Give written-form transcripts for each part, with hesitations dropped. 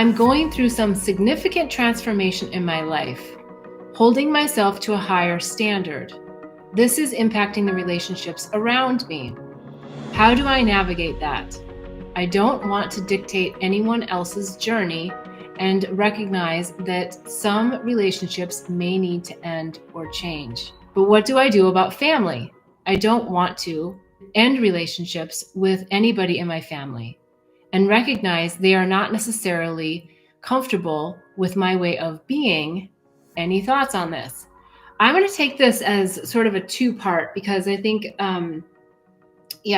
I'm going through some significant transformation in my life, holding myself to a higher standard. This is impacting the relationships around me. How do I navigate that? I don't want to dictate anyone else's journey and recognize that some relationships may need to end or change. But what do I do about family? I don't want to end relationships with anybody in my family and recognize they are not necessarily comfortable with my way of being. Any thoughts on this? I'm going to take this as sort of a two-part because I think, I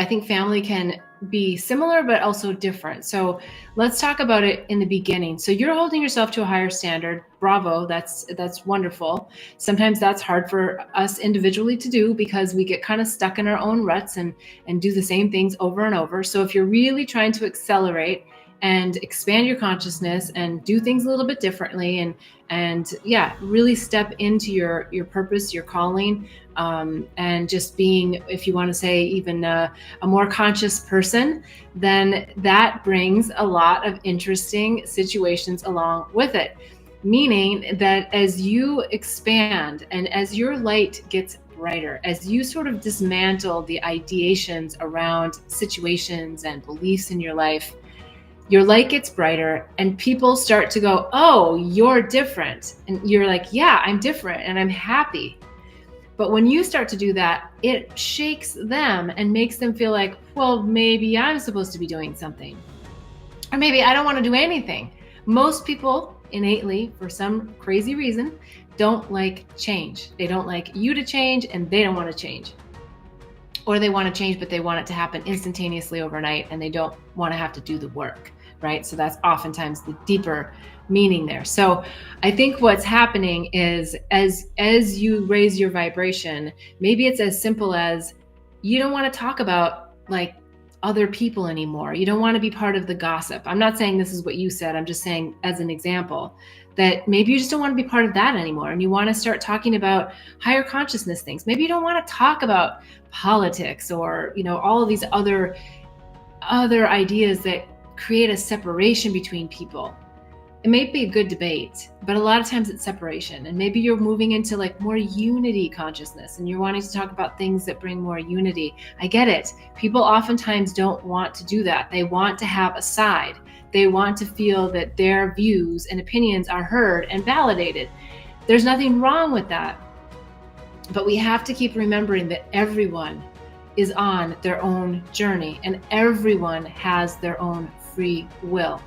think family can be similar, but also different. So let's talk about it in the beginning. So you're holding yourself to a higher standard. Bravo. That's wonderful. Sometimes that's hard for us individually to do because we get kind of stuck in our own ruts and do the same things over and over. So if you're really trying to accelerate and expand your consciousness and do things a little bit differently and really step into your purpose, your calling, and just being, if you want to say, even a more conscious person, then that brings a lot of interesting situations along with it. Meaning that as you expand and as your light gets brighter, as you sort of dismantle the ideations around situations and beliefs in your life, your light gets brighter and people start to go, oh, you're different. And you're like, yeah, I'm different and I'm happy. But when you start to do that, it shakes them and makes them feel like, well, maybe I'm supposed to be doing something. Or maybe I don't want to do anything. Most people innately, for some crazy reason, don't like change. They don't like you to change and they don't want to change. Or they want to change, but they want it to happen instantaneously overnight and they don't want to have to do the work, right? So that's oftentimes the deeper meaning there. So I think what's happening is as you raise your vibration, maybe it's as simple as you don't want to talk about like other people anymore. You don't want to be part of the gossip. I'm not saying this is what you said. I'm just saying as an example that maybe you just don't want to be part of that anymore. And you want to start talking about higher consciousness things. Maybe you don't want to talk about politics or, all of these other ideas that create a separation between people. It may be a good debate, but a lot of times it's separation. And maybe you're moving into like more unity consciousness and you're wanting to talk about things that bring more unity. I get it. People oftentimes don't want to do that. They want to have a side. They want to feel that their views and opinions are heard and validated. There's nothing wrong with that. But we have to keep remembering that everyone is on their own journey and everyone has their own free will.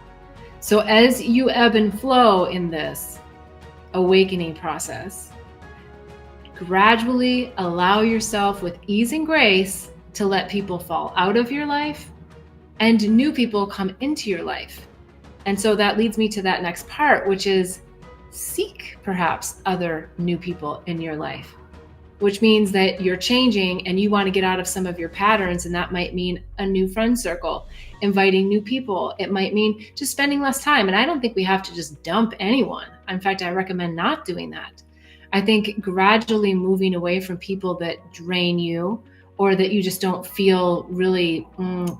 So as you ebb and flow in this awakening process, gradually allow yourself with ease and grace to let people fall out of your life and new people come into your life. And so that leads me to that next part, which is seek perhaps other new people in your life, which means that you're changing and you want to get out of some of your patterns. And that might mean a new friend circle, inviting new people. It might mean just spending less time. And I don't think we have to just dump anyone. In fact, I recommend not doing that. I think gradually moving away from people that drain you or that you just don't feel really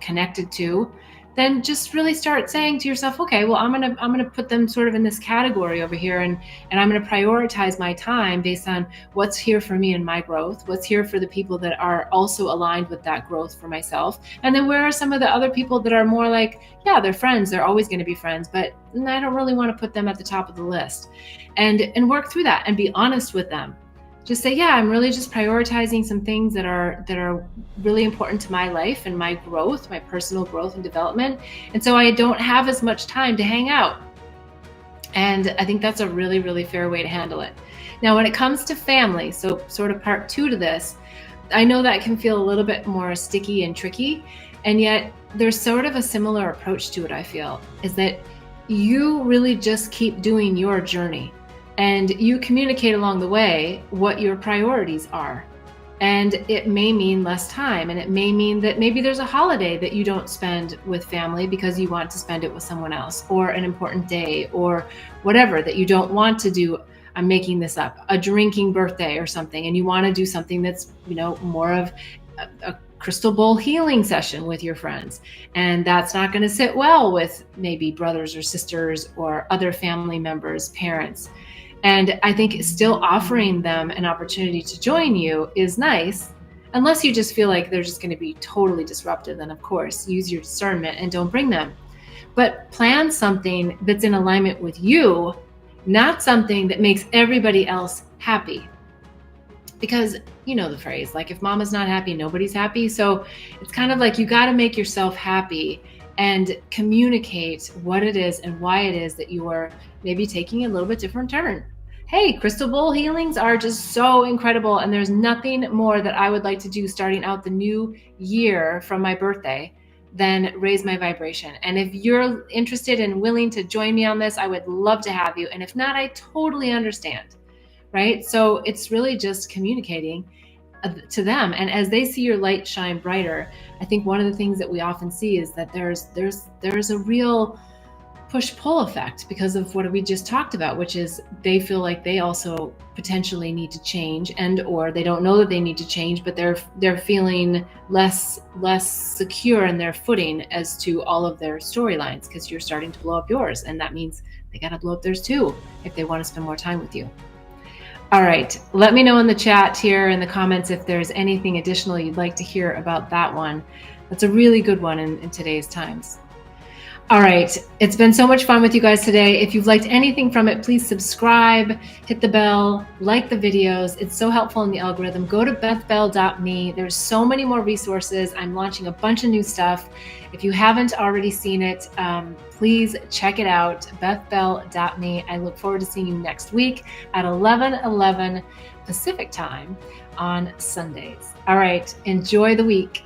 connected to, then just really start saying to yourself, okay, well, I'm gonna put them sort of in this category over here, and I'm gonna prioritize my time based on what's here for me and my growth, what's here for the people that are also aligned with that growth for myself, and then where are some of the other people that are more like, yeah, they're friends, they're always gonna be friends, but I don't really want to put them at the top of the list, and work through that and be honest with them. Just say, yeah, I'm really just prioritizing some things that are really important to my life and my growth, my personal growth and development. And so I don't have as much time to hang out. And I think that's a really, really fair way to handle it. Now, when it comes to family, so sort of part two to this, I know that can feel a little bit more sticky and tricky. And yet there's sort of a similar approach to it, I feel, is that you really just keep doing your journey. And you communicate along the way what your priorities are. And it may mean less time. And it may mean that maybe there's a holiday that you don't spend with family because you want to spend it with someone else, or an important day, or whatever that you don't want to do. I'm making this up, a drinking birthday or something. And you want to do something that's, more of a crystal bowl healing session with your friends. And that's not going to sit well with maybe brothers or sisters or other family members, parents. And I think still offering them an opportunity to join you is nice, unless you just feel like they're just going to be totally disruptive. Then, of course, use your discernment and don't bring them. But plan something that's in alignment with you, not something that makes everybody else happy. Because you know the phrase, like if mama's not happy, nobody's happy. So it's kind of like you got to make yourself happy and communicate what it is and why it is that you are maybe taking a little bit different turn. Hey, crystal bowl healings are just so incredible. And there's nothing more that I would like to do starting out the new year from my birthday than raise my vibration. And if you're interested and willing to join me on this, I would love to have you. And if not, I totally understand. Right? So it's really just communicating to them. And as they see your light shine brighter, I think one of the things that we often see is that there's a real push-pull effect because of what we just talked about, which is they feel like they also potentially need to change, and or they don't know that they need to change, but they're feeling less secure in their footing as to all of their storylines, because you're starting to blow up yours, and that means they got to blow up theirs too if they want to spend more time with you. All right, let me know in the chat here in the comments if there's anything additional you'd like to hear about that one. That's a really good one in today's times. All right, it's been so much fun with you guys today. If you've liked anything from it, please subscribe, hit the bell, like the videos. It's so helpful in the algorithm. Go to bethbell.me. There's so many more resources. I'm launching a bunch of new stuff. If you haven't already seen it, please check it out, bethbell.me. I look forward to seeing you next week at 11:11 Pacific time on Sundays. All right, enjoy the week.